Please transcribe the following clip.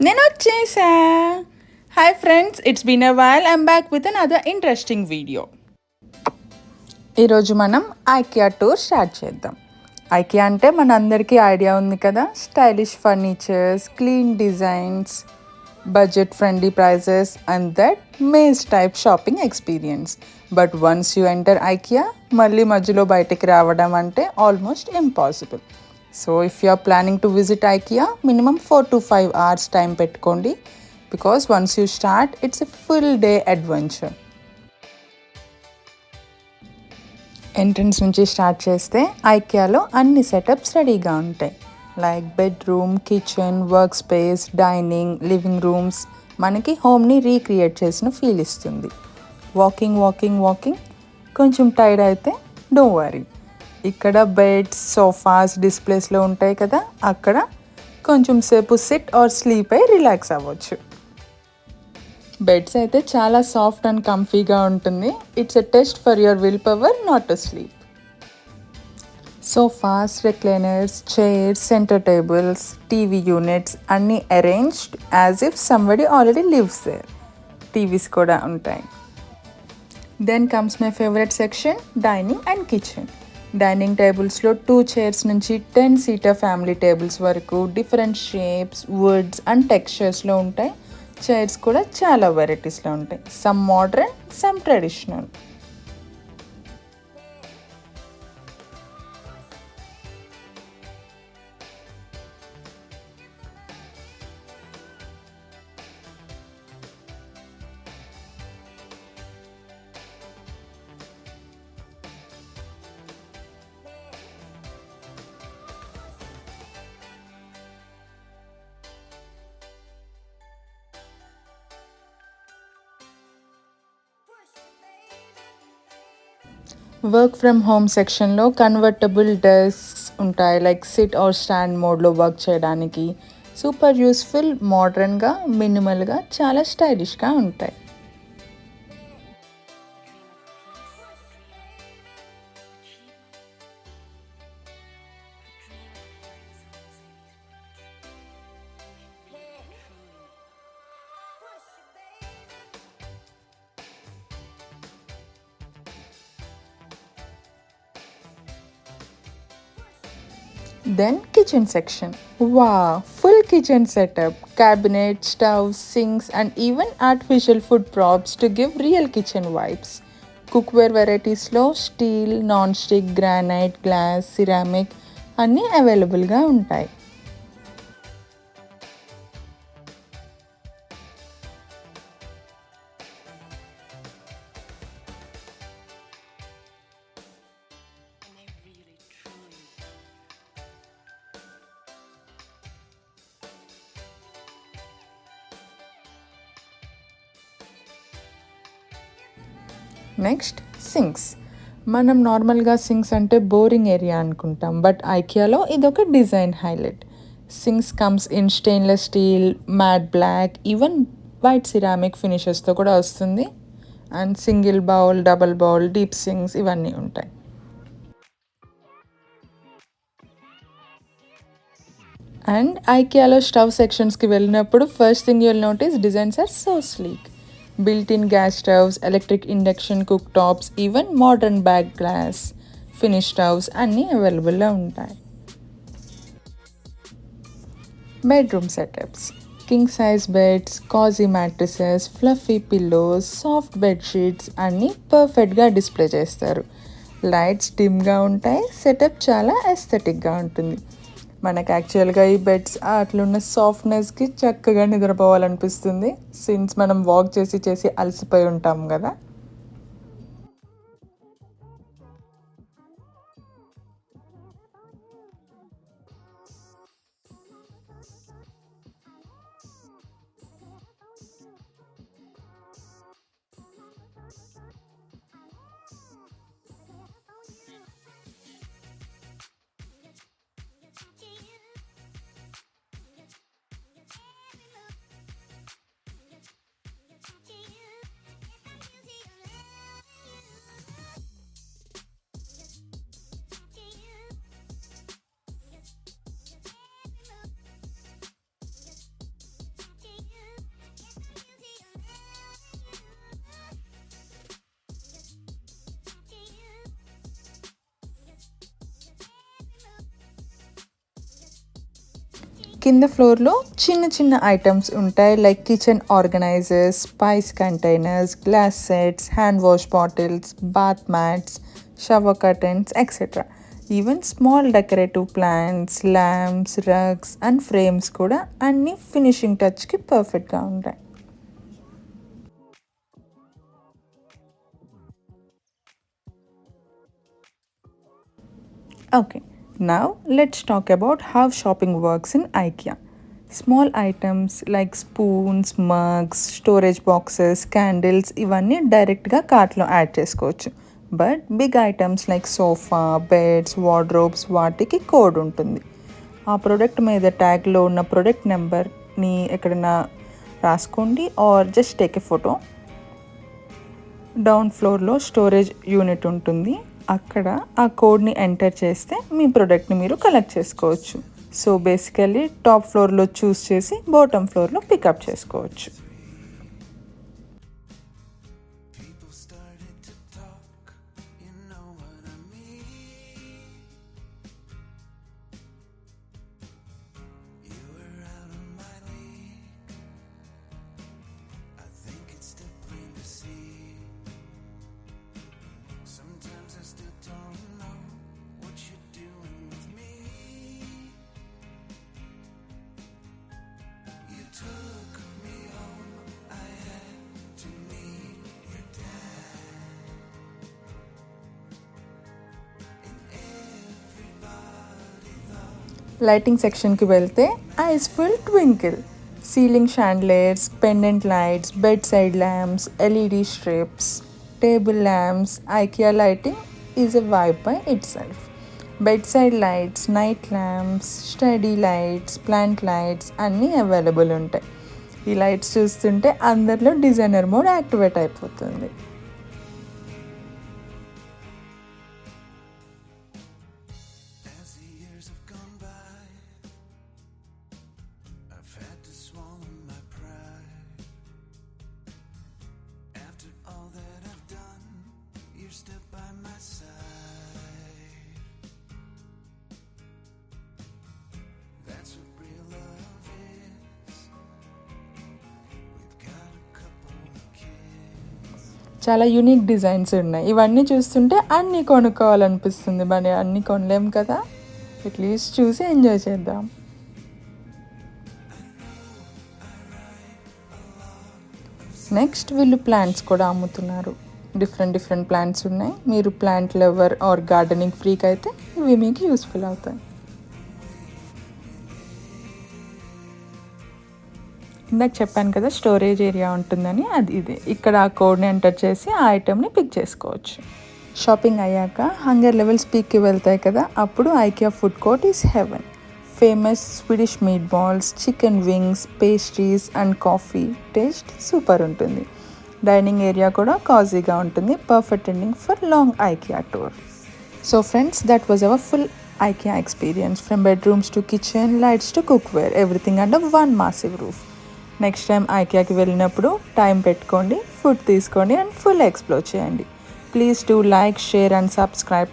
నేను వచ్చేసా. Hi friends, it's been a while. I'm back with another interesting video. ఈరోజు మనం ఐకియా టూర్ స్టార్ట్ చేద్దాం. ఐకియా అంటే మనందరికీ ఐడియా ఉంది కదా, stylish furnitures, clean designs, budget friendly prices and that maze type shopping experience. But once you enter IKEA, మళ్ళీ మధ్యలో బయటికి రావడం అంటే almost impossible. So if you are planning to visit IKEA, minimum 4 to 5 hours time పెట్టుకోండి. Because once you start, it's a full day adventure. Entrance నుంచి start చేస్తే ఐకియాలో అన్ని setups రెడీగా ఉంటాయి. Like bedroom, kitchen, work space, dining, living rooms. మనకి హోమ్ని recreate చేసిన feel ఇస్తుంది. Walking కొంచెం టైర్డ్ అయితే డో వరీ, ఇక్కడ బెడ్స్, సోఫాస్ డిస్ప్లేస్లో ఉంటాయి కదా, అక్కడ కొంచెం సేపు సిట్ ఆర్ స్లీప్ అయి రిలాక్స్ అవ్వచ్చు. బెడ్స్ అయితే చాలా సాఫ్ట్ అండ్ కంఫీగా ఉంటుంది. It's a test for your will power not to sleep. Sofas, recliners, chairs, centre tables, TV units అన్నీ arranged as if somebody already lives there. TVs కూడా ఉంటాయి. Then comes my favourite section, dining and kitchen. Dining టేబుల్స్లో 2 chairs నుంచి 10-seater family tables వరకు different shapes, woods and టెక్స్చర్స్లో ఉంటాయి. Chairs కూడా చాలా వెరైటీస్లో ఉంటాయి. Some modern, some traditional. Work from home సెక్షన్లో కన్వర్టబుల్ డెస్క్స్ ఉంటాయి. లైక్ సిట్ ఆర్ స్టాండ్ మోడ్లో వర్క్ చేయడానికి సూపర్ యూస్ఫుల్, మోడర్న్గా, మినిమల్గా, చాలా స్టైలిష్గా ఉంటాయి. Then kitchen section. Wow, full kitchen setup. Cabinets, stoves, sinks and even artificial food props to give real kitchen vibes. Cookware varieties-లో steel, non stick, granite, glass, ceramic అన్నీ అవైలబుల్గా ఉంటాయి. Next sinks. మనం నార్మల్గా సింక్స్ అంటే బోరింగ్ ఏరియా అనుకుంటాం, but ఐకియాలో ఇదొక design highlight. Sinks comes in stainless steel, matte black, even white ceramic ఫినిషెస్తో కూడా వస్తుంది. And single bowl, double bowl, deep sinks ఇవన్నీ ఉంటాయి. అండ్ ఐకియాలో స్టవ్ సెక్షన్స్కి వెళ్ళినప్పుడు first thing you'll notice, designs are so sleek. built-in gas stoves, electric induction cooktops, even modern back glass finish stoves అన్నీ అవైలబుల్లో ఉంటాయి. Bedroom setups. King size beds, cozy mattresses, fluffy pillows, soft bedsheets అన్నీ పర్ఫెక్ట్గా display చేస్తారు. Lights డిమ్గా ఉంటాయి. Setup చాలా ఎస్థెటిక్గా ఉంటుంది. మనకు యాక్చువల్గా ఈ బెడ్స్ అట్లున్న సాఫ్ట్నెస్కి చక్కగా నిద్రపోవాలనిపిస్తుంది, సిన్స్ మనం వాక్ చేసి చేసి అలసిపోయి ఉంటాం కదా. కింద ఫ్లోర్లో చిన్న చిన్న ఐటమ్స్ ఉంటాయి, like kitchen organisers, spice containers, glass sets, hand wash bottles, bath mats, shower curtains etcetera. Even small decorative plants, lamps, rugs and frames కూడా అన్నీ ఫినిషింగ్ టచ్కి పర్ఫెక్ట్గా ఉంటాయి. Okay, now let's talk about how shopping works in IKEA. Small items like spoons, mugs, storage boxes, candles ఇవన్నీ డైరెక్ట్గా కార్ట్లో add చేసుకోవచ్చు. But big items like sofa, beds, wardrobes వాటికి code ఉంటుంది. ఆ ప్రోడక్ట్ మీద ట్యాగ్లో ఉన్న ప్రోడక్ట్ నెంబర్ని ఎక్కడైనా రాసుకోండి or just take a photo. Down ఫ్లోర్లో స్టోరేజ్ యూనిట్ ఉంటుంది. అక్కడ ఆ కోడ్ని ఎంటర్ చేస్తే మీ ప్రోడక్ట్ని మీరు కలెక్ట్ చేసుకోవచ్చు. సో బేసికల్లీ టాప్ ఫ్లోర్లో చూస్ చేసి బాటమ్ ఫ్లోర్లో పికప్ చేసుకోవచ్చు. లైటింగ్ సెక్షన్కి వెళ్తే ఐస్ఫుల్ twinkle, ceiling chandeliers, pendant lights, bedside lamps, LED strips, table lamps. IKEA lighting is a vibe by itself. Bedside lights, night lamps, study lights, plant lights అన్నీ available ఉంటాయి. ఈ lights చూస్తుంటే అందరిలో designer mode activate అయిపోతుంది. చాలా unique designs ఉన్నాయి. ఇవన్నీ చూస్తుంటే అన్నీ కొనుక్కోవాలనిపిస్తుంది. మరి అన్నీ కొనలేం కదా, అట్లీస్ట్ చూసి ఎంజాయ్ చేద్దాం. నెక్స్ట్ వీళ్ళు ప్లాంట్స్ కూడా అమ్ముతున్నారు. డిఫరెంట్ ప్లాంట్స్ ఉన్నాయి. మీరు plant lover are gardening freak అయితే ఇవి మీకు యూస్ఫుల్ అవుతాయి. ఇందాక చెప్పాను కదా స్టోరేజ్ ఏరియా ఉంటుందని, అది ఇదే. ఇక్కడ ఆ కోడ్ని ఎంటర్ చేసి ఆ ఐటెంని పిక్ చేసుకోవచ్చు. షాపింగ్ అయ్యాక హంగర్ లెవెల్స్ పీక్కి వెళ్తాయి కదా, అప్పుడు IKEA food court is heaven. Famous Swedish meatballs, chicken wings, pastries and coffee taste super ఉంటుంది. డైనింగ్ ఏరియా కూడా కాజీగా ఉంటుంది. Perfect ending for long IKEA tour. So friends, that was our full IKEA experience, from bedrooms to kitchen, lights to cookware, everything under one massive roof. Next time ఐకియాకి వెళ్ళినప్పుడు time పెట్టుకోండి, food తీసుకోండి and full explore చేయండి. Please do like, share and subscribe.